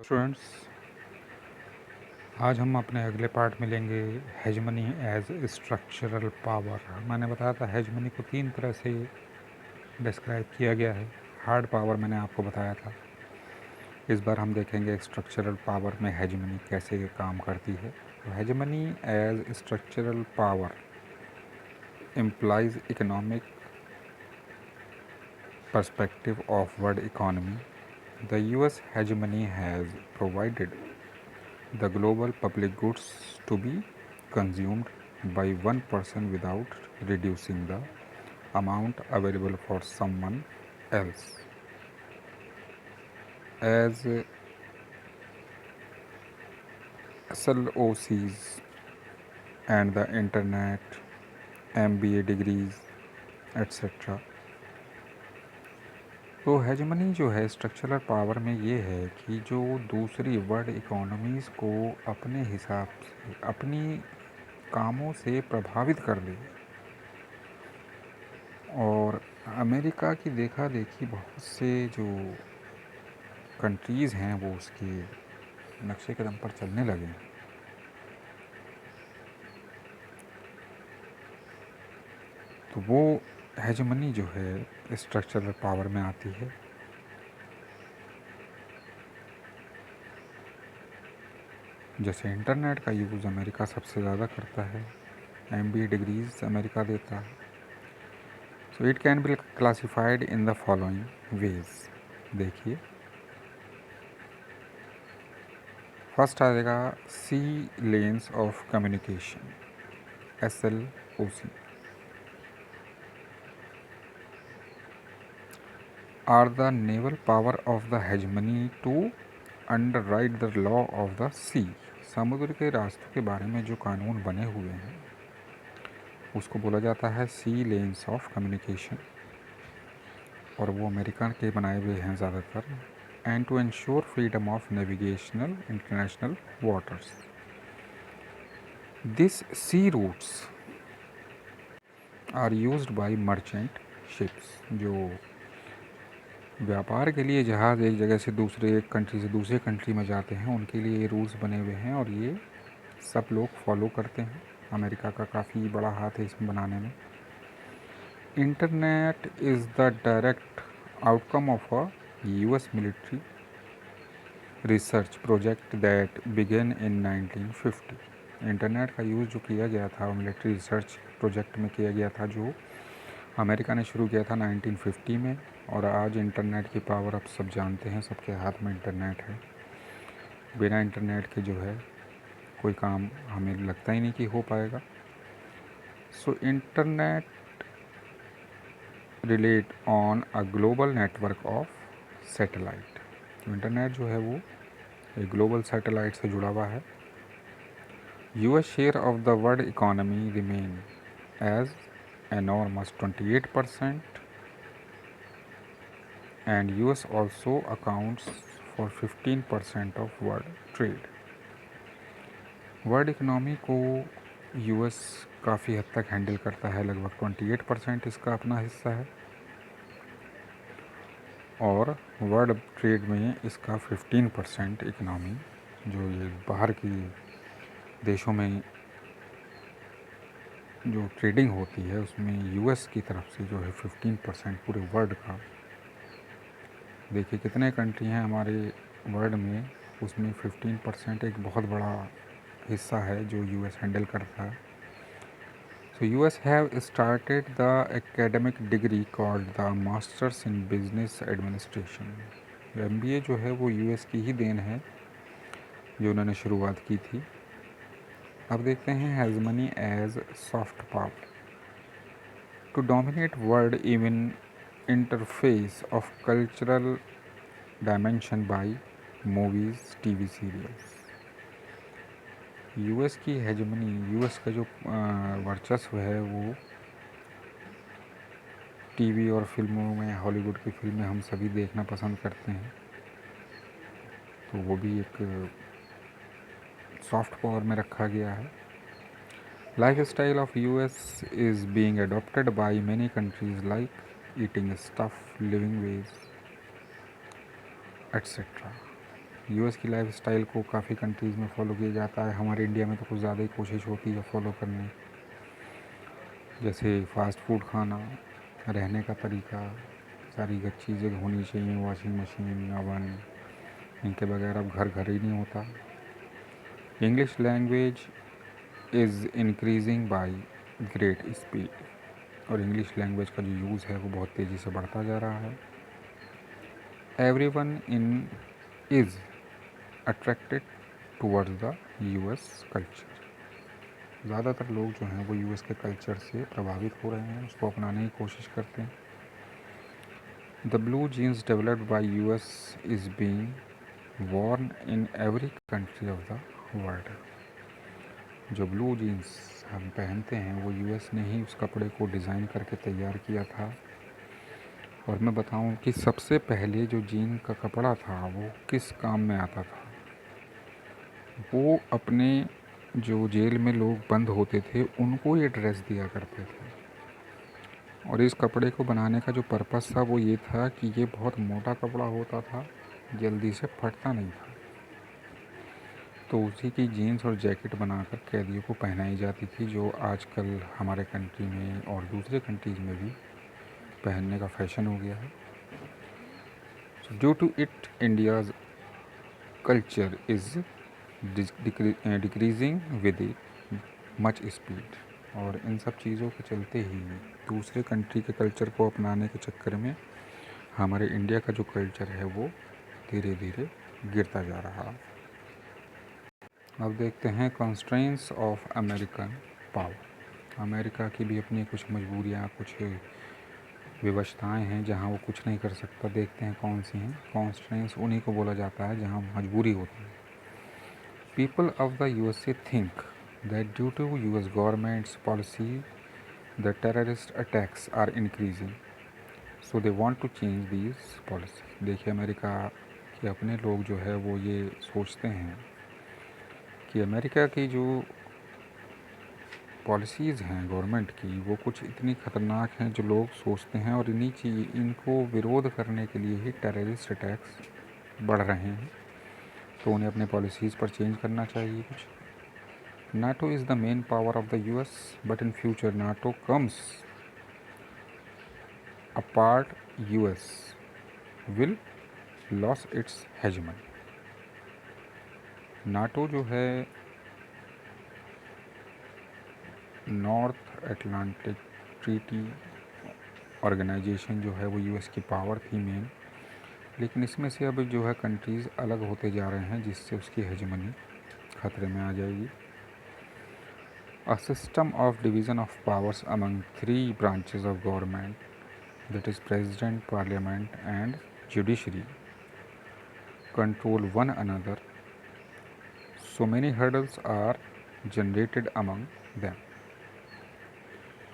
Students, आज हम अपने अगले पार्ट में लेंगे हेजमनी एज स्ट्रक्चरल पावर। मैंने बताया था हेजमनी को तीन तरह से डिस्क्राइब किया गया है। हार्ड पावर मैंने आपको बताया था। इस बार हम देखेंगे स्ट्रक्चरल पावर में हेजमनी कैसे काम करती है। तो hegemony as structural power implies economic perspective of world economy. The US hegemony has provided the global public goods to be consumed by one person without reducing the amount available for someone else. As SLOCs and the internet, MBA degrees, etc. तो hegemony जो है structural power में ये है कि जो दूसरी world economies को अपने हिसाब से अपनी कामों से प्रभावित कर ले। और अमेरिका की देखा देखी बहुत से जो कंट्रीज़ हैं वो उसके नक्शे कदम पर चलने लगे हैं। तो वो हेजमनी जो है स्ट्रक्चरल पावर में आती है। जैसे इंटरनेट का यूज़ अमेरिका सबसे ज़्यादा करता है, MBA डिग्रीज़ अमेरिका देता है। So it can be classified in the following ways. देखिए, फर्स्ट आएगा sea lanes of communication, SLOC are the naval power of the hegemony to underwrite the law of the sea। समुद्र के रास्तों के बारे में जो कानून बने हुए हैं उसको बोला जाता है सी लेन्स ऑफ कम्युनिकेशन, और वो अमेरिका के बनाए हुए हैं ज़्यादातर। And to ensure freedom of navigational international waters, this sea routes are used by merchant ships. जो व्यापार के लिए जहाज़ एक जगह से एक कंट्री से दूसरे कंट्री में जाते हैं, उनके लिए ये रूल्स बने हुए हैं और ये सब लोग फॉलो करते हैं। अमेरिका का काफ़ी बड़ा हाथ है इसमें बनाने में। Internet is the direct outcome of a US military research project that began in 1950। Internet का यूज़ जो किया गया था वो मिलिट्री रिसर्च प्रोजेक्ट में किया गया था, जो अमेरिका ने शुरू किया था 1950 में। और आज इंटरनेट की पावर आप सब जानते हैं, सबके हाथ में इंटरनेट है। बिना इंटरनेट के जो है कोई काम हमें लगता ही नहीं कि हो पाएगा। So internet relate on a global network of satellite. तो इंटरनेट जो है वो एक ग्लोबल सैटेलाइट से जुड़ा हुआ है। US share of the world economy remain as enormous 28%, and US also accounts for 15% of world trade। World economy को US काफ़ी हद तक हैंडल करता है, लगभग 28% इसका अपना हिस्सा है, और वर्ल्ड ट्रेड में इसका 15% इकनॉमी जो ये बाहर की देशों में जो ट्रेडिंग होती है उसमें US की तरफ से जो है 15% पूरे वर्ल्ड का। देखिए कितने कंट्री हैं हमारे वर्ल्ड में, उसमें 15% एक बहुत बड़ा हिस्सा है जो US हैंडल करता है। सो US have started the academic degree called the masters in business administration. MBA जो है वो US की ही देन है, जो उन्होंने शुरुआत की थी। अब देखते हैं hegemony as soft power to dominate world even interface of cultural dimension by movies, TV serials. US की हेजमनी, US का जो वर्चस्व है वो TV और फिल्मों में, हॉलीवुड की फिल्में हम सभी देखना पसंद करते हैं, तो वो भी एक सॉफ्ट पावर में रखा गया है। Life style of US is being adopted by many countries like eating stuff, living veg, etcetera. US की लाइफ स्टाइल को काफ़ी कंट्रीज़ में फॉलो किया जाता है। हमारे इंडिया में तो कुछ ज़्यादा ही कोशिश होती है फॉलो करने, जैसे फास्ट फूड खाना, रहने का तरीका, सारी चीज़ें होनी चाहिए, वॉशिंग मशीन, ओवन, इनके बगैर अब घर ही नहीं होता। English language is increasing by great speed, और इंग्लिश लैंग्वेज का जो यूज़ है वो बहुत तेज़ी से बढ़ता जा रहा है। Everyone in is attracted towards the US culture. ज़्यादातर लोग जो हैं वो यूएस के कल्चर से प्रभावित हो रहे हैं, उसको अपनाने की कोशिश करते हैं। The blue jeans developed by US is being worn in every country of the world। जो ब्लू जीन्स हम पहनते हैं वो यूएस ने ही उस कपड़े को डिज़ाइन करके तैयार किया था। और मैं बताऊं कि सबसे पहले जो जीन का कपड़ा था वो किस काम में आता था, वो अपने जो जेल में लोग बंद होते थे उनको ये ड्रेस दिया करते थे। और इस कपड़े को बनाने का जो पर्पस था वो ये था कि ये बहुत मोटा कपड़ा होता था, जल्दी से फटता नहीं था, तो उसी की जीन्स और जैकेट बनाकर कैदियों को पहनाई जाती थी, जो आजकल हमारे कंट्री में और दूसरे कंट्रीज़ में भी पहनने का फैशन हो गया है। So due to it India's culture is decreasing with much speed. और इन सब चीज़ों के चलते ही दूसरे कंट्री के कल्चर को अपनाने के चक्कर में हमारे इंडिया का जो कल्चर है वो धीरे धीरे गिरता जा रहा है। अब देखते हैं constraints of American power. America की भी अपनी कुछ मजबूरियाँ, कुछ विवशताएँ हैं जहाँ वो कुछ नहीं कर सकता। देखते हैं कौन सी हैं। कॉन्स्ट्रेंट्स उन्हीं को बोला जाता है जहाँ मजबूरी होती है। People of the USA think that due to US government's policy the terrorist attacks are increasing, so they want to change these policy. देखिए, अमेरिका के अपने लोग जो है वो ये सोचते हैं कि अमेरिका की जो पॉलिसीज़ हैं गवर्नमेंट की वो कुछ इतनी ख़तरनाक हैं जो लोग सोचते हैं, और इनको विरोध करने के लिए ही टेररिस्ट अटैक्स बढ़ रहे हैं, तो उन्हें अपने पॉलिसीज़ पर चेंज करना चाहिए कुछ। NATO is the main power of the US, but in future NATO comes apart, US will lose its hegemony। NATO जो है नॉर्थ अटलांटिक ट्रीटी ऑर्गेनाइजेशन जो है वो यूएस की पावर थी मेन, लेकिन इसमें से अब जो है कंट्रीज़ अलग होते जा रहे हैं, जिससे उसकी हेजमनी खतरे में आ जाएगी। A system of division of powers among 3 branches of government, that is president, parliament and judiciary, control one another, so many hurdles are generated among them.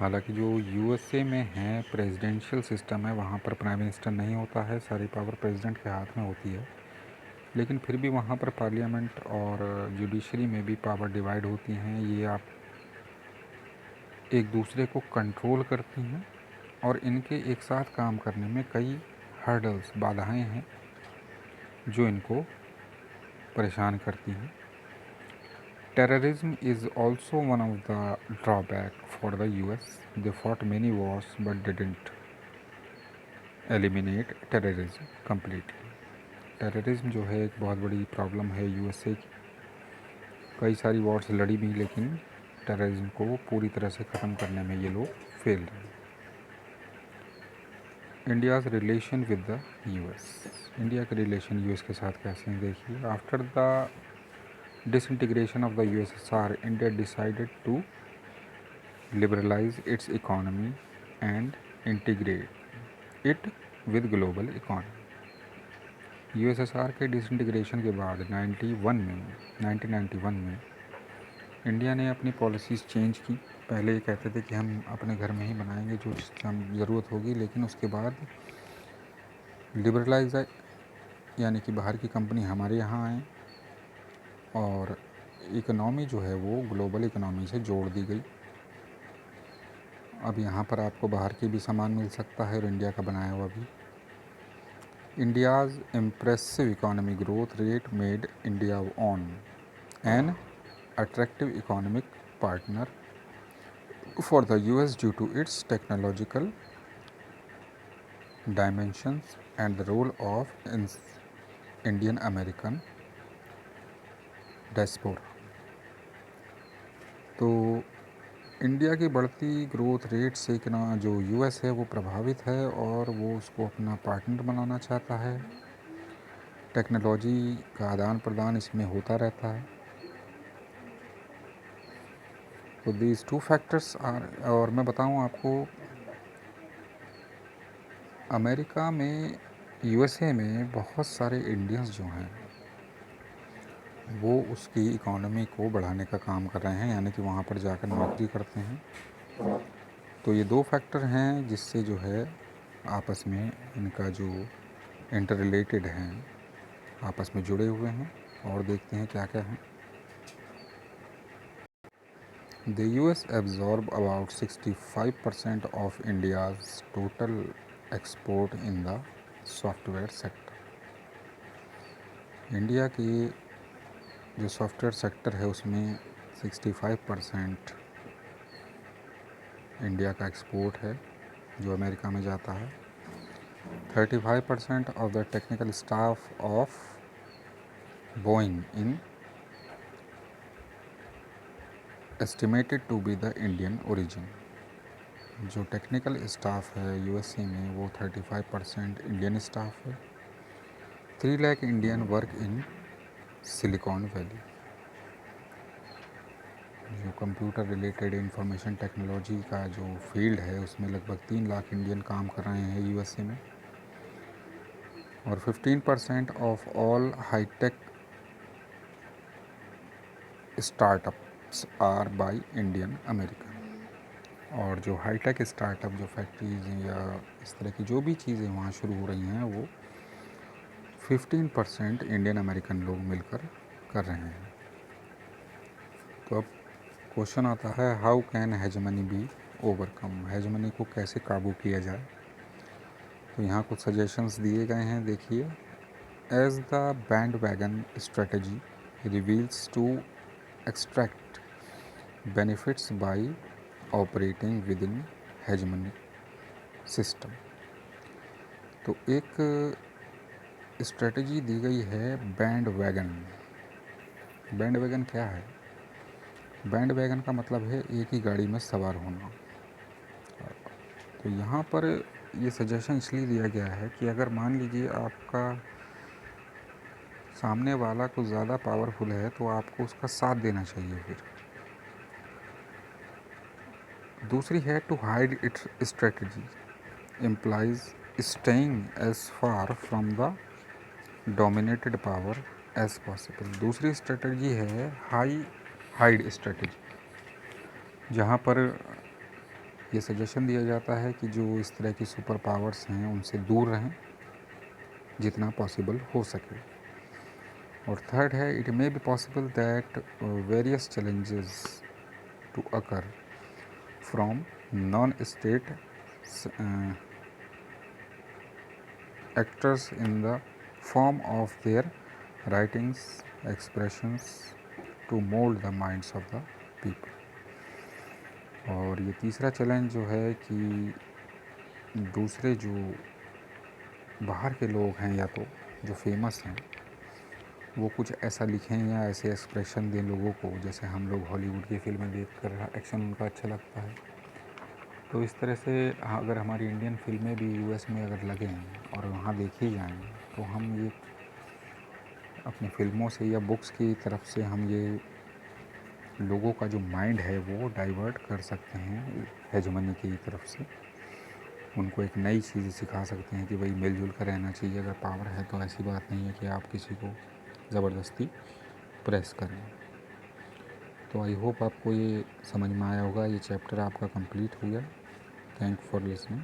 हालांकि जो यूएसए में है प्रेसिडेंशियल सिस्टम है, वहाँ पर प्राइम मिनिस्टर नहीं होता है, सारी पावर प्रेसिडेंट के हाथ में होती है, लेकिन फिर भी वहाँ पर पार्लियामेंट और जुडिशरी में भी पावर डिवाइड होती हैं। ये आप एक दूसरे को कंट्रोल करती हैं, और इनके एक साथ काम करने में कई हर्डल्स, बाधाएं हैं जो इनको परेशान करती हैं। Terrorism is also one of the drawback for the US. They fought many wars but didn't eliminate terrorism completely. Terrorism जो है एक बहुत बड़ी प्रॉब्लम है यूएसए की। कई सारी वॉर्स लड़ी भी, लेकिन टेररिज्म को पूरी तरह से ख़त्म करने में ये लोग फेल रहे। India's relation with the US. India के रिलेशन यूएस के साथ कैसे हैं देखिए। After the disintegration of the USSR, India decided to liberalize its economy and integrate it with global economy। USSR के डिसइंटीग्रेशन के बाद 1991 में इंडिया ने अपनी पॉलिसीज़ चेंज की। पहले ये कहते थे कि हम अपने घर में ही बनाएंगे जो ज़रूरत होगी, लेकिन उसके बाद लिबरलाइज, यानी कि बाहर की कंपनी हमारे यहाँ आए और इकोनॉमी जो है वो ग्लोबल इकोनॉमी से जोड़ दी गई। अब यहाँ पर आपको बाहर की भी सामान मिल सकता है और इंडिया का बनाया हुआ भी। India's impressive economic growth rate made India an attractive economic partner for the US due to its technological dimensions and the role of Indian American diaspora. तो इंडिया की बढ़ती ग्रोथ रेट से कि ना जो यूएस है वो प्रभावित है और वो उसको अपना पार्टनर बनाना चाहता है। टेक्नोलॉजी का आदान प्रदान इसमें होता रहता है। तो दीज टू फैक्टर्स आर, और मैं बताऊं आपको, अमेरिका में, यूएसए में बहुत सारे इंडियंस जो हैं वो उसकी इकोनॉमी को बढ़ाने का काम कर रहे हैं, यानी कि वहाँ पर जाकर नौकरी करते हैं। तो ये दो फैक्टर हैं जिससे जो है आपस में इनका जो इंटर रिलेटेड हैं, आपस में जुड़े हुए हैं। और देखते हैं क्या क्या हैं। The US absorb about 65% of India's total export in the software sector. India की जो सॉफ्टवेयर सेक्टर है उसमें 65% इंडिया का एक्सपोर्ट है जो अमेरिका में जाता है। 35% of the technical staff of Boeing in estimated to be the Indian origin. जो टेक्निकल स्टाफ है यूएसए में वो 35% इंडियन स्टाफ है। 3 lakh Indian work in Silicon Valley. जो कंप्यूटर रिलेटेड इंफॉर्मेशन टेक्नोलॉजी का जो फील्ड है उसमें लगभग 3 लाख इंडियन काम कर रहे हैं यूएसए में। और 15% of all hi-tech startups are by Indian American. और जो हाईटेक स्टार्टअप, जो फैक्ट्रीज या इस तरह की जो भी चीज़ें वहाँ शुरू हो रही हैं वो 15% इंडियन अमेरिकन लोग मिलकर कर रहे हैं। तो अब क्वेश्चन आता है, how can hegemony be overcome. Hegemony को कैसे काबू किया जाए। तो यहाँ कुछ सजेशंस दिए गए हैं, देखिए। As the bandwagon strategy reveals to extract benefits by operating within hegemony system. तो एक स्ट्रेटजी दी गई है बैंड वैगन। बैंड वैगन क्या है? बैंड वैगन का मतलब है एक ही गाड़ी में सवार होना। तो यहाँ पर ये सजेशन इसलिए दिया गया है कि अगर मान लीजिए आपका सामने वाला कुछ ज़्यादा पावरफुल है तो आपको उसका साथ देना चाहिए। फिर दूसरी है to hide its strategy implies staying as far from the dominated power as possible. दूसरी स्ट्रेटजी है हाइड स्ट्रेटजी, जहाँ पर ये सजेशन दिया जाता है कि जो इस तरह की सुपर पावर्स हैं उनसे दूर रहें जितना पॉसिबल हो सके। और थर्ड है, it may be possible that various challenges to occur from non state actors in the form of their writings expressions to mould the minds of the people. और ये तीसरा चैलेंज जो है कि दूसरे जो बाहर के लोग हैं या तो जो फेमस हैं वो कुछ ऐसा लिखें या ऐसे एक्सप्रेशन दें लोगों को जैसे हम लोग हॉलीवुड की फिल्में देखकर एक्शन उनका अच्छा लगता है। तो इस तरह से अगर हमारी इंडियन फिल्में भी यूएस में अगर लगें और वहाँ देखी जाएं तो हम ये अपनी फिल्मों से या बुक्स की तरफ से हम ये लोगों का जो माइंड है वो डाइवर्ट कर सकते हैं हेजमनी की तरफ से। उनको एक नई चीज़ सिखा सकते हैं कि भाई मिलजुल कर रहना चाहिए। अगर पावर है तो ऐसी बात नहीं है कि आप किसी को ज़बरदस्ती प्रेस करें। तो आई होप आपको ये समझ में आया होगा। ये चैप्टर आपका कंप्लीट हो गया। Thank for listening.